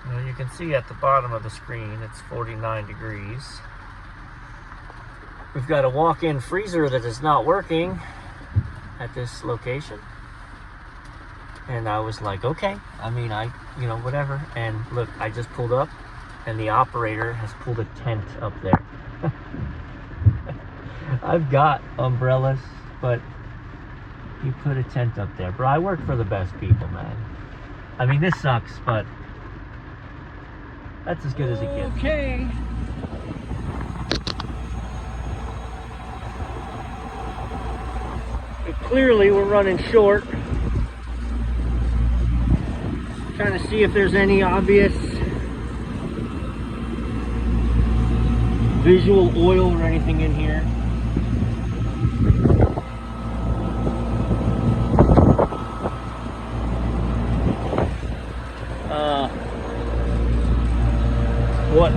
Now you can see at the bottom of the screen it's 49 degrees. We've got a walk-in freezer that is not working at this location. And I was like, okay, I mean, whatever. And look, I just pulled up and the operator has pulled a tent up there. I've got umbrellas, but he put a tent up there. Bro, I work for the best people, man. I mean, this sucks, but that's as good as it gets. Okay. But clearly, we're running short. Trying to see if there's any obvious visual oil or anything in here. What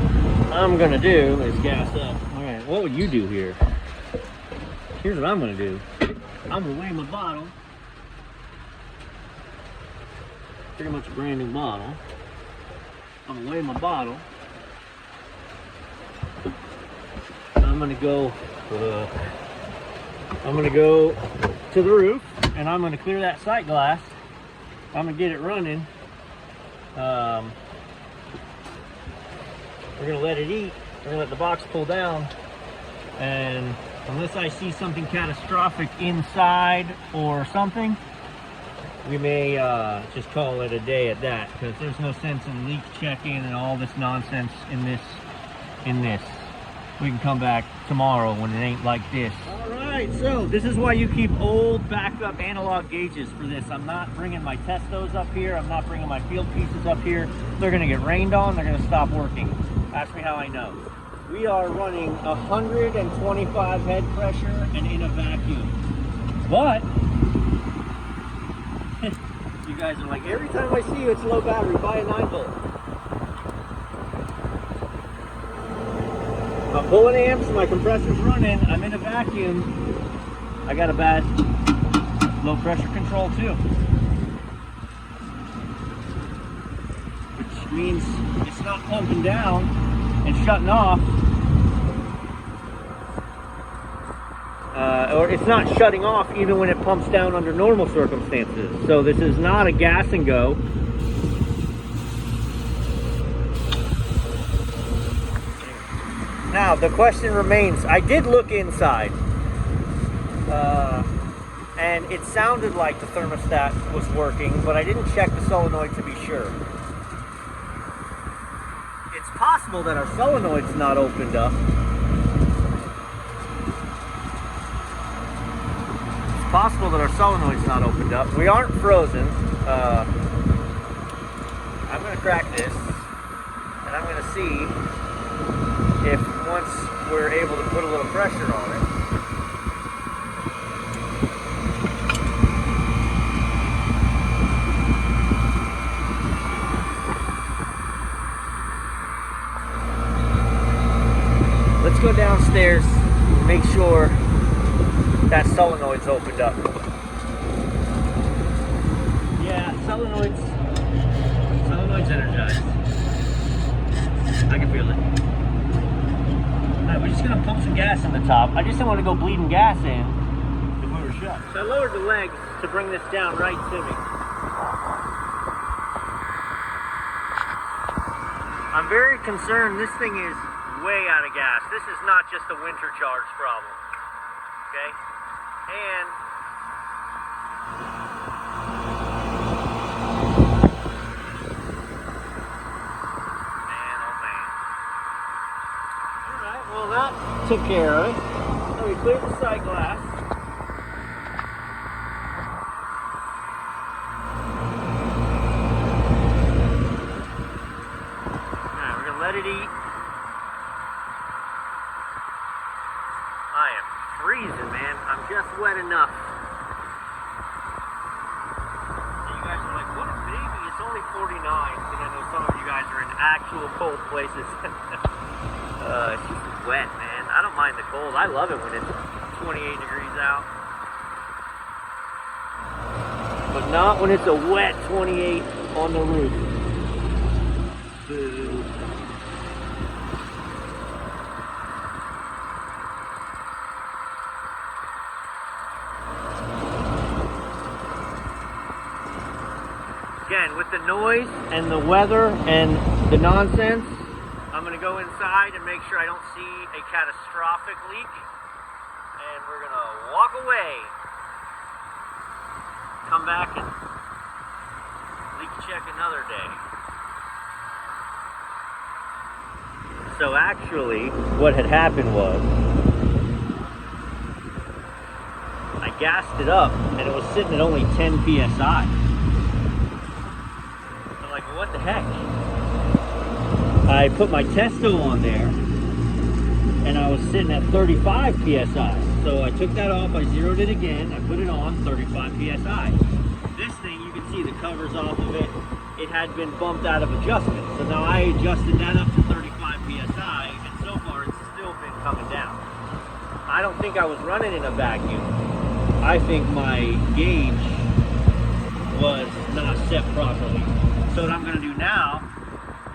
I'm gonna do is gas up. All right, what would you do here? Here's what I'm gonna do. I'm gonna weigh my bottle. Pretty much a brand new bottle. I'm gonna weigh my bottle. I'm gonna go to the roof and I'm gonna clear that sight glass. I'm gonna get it running. We're gonna let it eat. We're gonna let the box pull down, and unless I see something catastrophic inside or something, we may just call it a day at that, because there's no sense in leak checking and all this nonsense in this. We can come back tomorrow when it ain't like this. All right, so this is why you keep old backup analog gauges for this. I'm not bringing my testos up here. I'm not bringing my field pieces up here. They're gonna get rained on. They're gonna stop working. Ask me how I know. We are running 125 head pressure and in a vacuum. But you guys are like, every time I see you, it's low battery, buy a 9-volt. I'm pulling amps, my compressor's running, I'm in a vacuum. I got a bad low pressure control too. Which means it's not pumping down and shutting off. Or it's not shutting off even when it pumps down under normal circumstances. So this is not a gas and go. Now the question remains, I did look inside and it sounded like the thermostat was working, but I didn't check the solenoid to be sure. It's possible that our solenoid's not opened up. It's possible that our solenoid's not opened up. We aren't frozen. I'm going to crack this and I'm going to see if once we're able to put a little pressure on it. Let's go downstairs and make sure that solenoid's opened up. Yeah, solenoid's energized. I can feel it. We're just gonna pump some gas in the top. I just didn't want to go bleeding gas in if we were shut. So I lowered the legs to bring this down right to me. I'm very concerned. This thing is way out of gas. This is not just a winter charge problem. Okay? And well, that took care of it. So we cleared the sight glass. Alright, we're gonna let it eat. I am freezing, man. I'm just wet enough. And you guys are like, what a baby, it's only 49. And I know some of you guys are in actual cold places. It's just wet, man. I don't mind the cold. I love it when it's 28 degrees out. But not when it's a wet 28 on the roof. noise and the weather and the nonsense, I'm gonna go inside and make sure I don't see a catastrophic leak. And we're gonna walk away. Come back and leak check another day. So actually, what had happened was, I gassed it up and it was sitting at only 10 PSI. I'm like, well, what the heck? I put my testo on there and I was sitting at 35 PSI. So I took that off, I zeroed it again, I put it on 35 PSI. This thing, you can see the covers off of it. It had been bumped out of adjustment. So now I adjusted that up to 35 PSI, and so far it's still been coming down. I don't think I was running in a vacuum. I think my gauge was not set properly. So what I'm gonna do now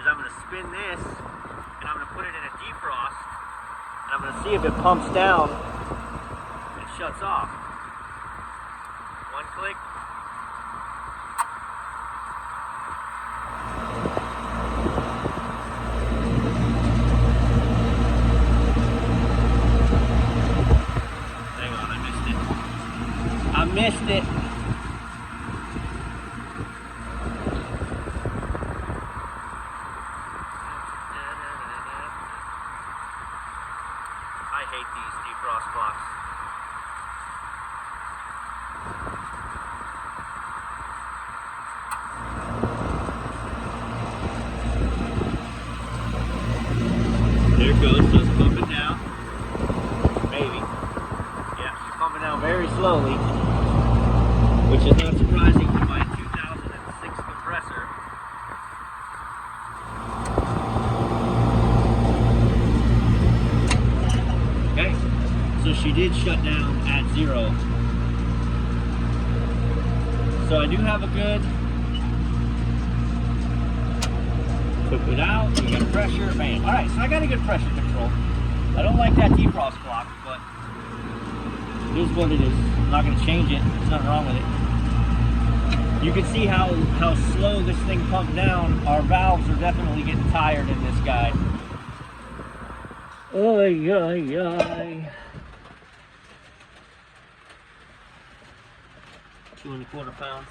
is I'm gonna spin this, and I'm gonna put it in a defrost, and I'm gonna see if it pumps down and shuts off. One click. I missed it. I hate these defrost clocks. There it goes, so it's pumping down. Maybe. Yeah, she's pumping down very slowly, which is not surprising for my 2006 compressor. Okay, so she did shut down at 0. So I do have a good, took it out, we got pressure, bam. All right, so I got a good pressure control. I don't like that defrost clock, but it is what it is. I'm not gonna change it, there's nothing wrong with it. You can see how slow this thing pumped down. Our valves are definitely getting tired in this guy. Oy, oy, oy. 2 1/4 pounds.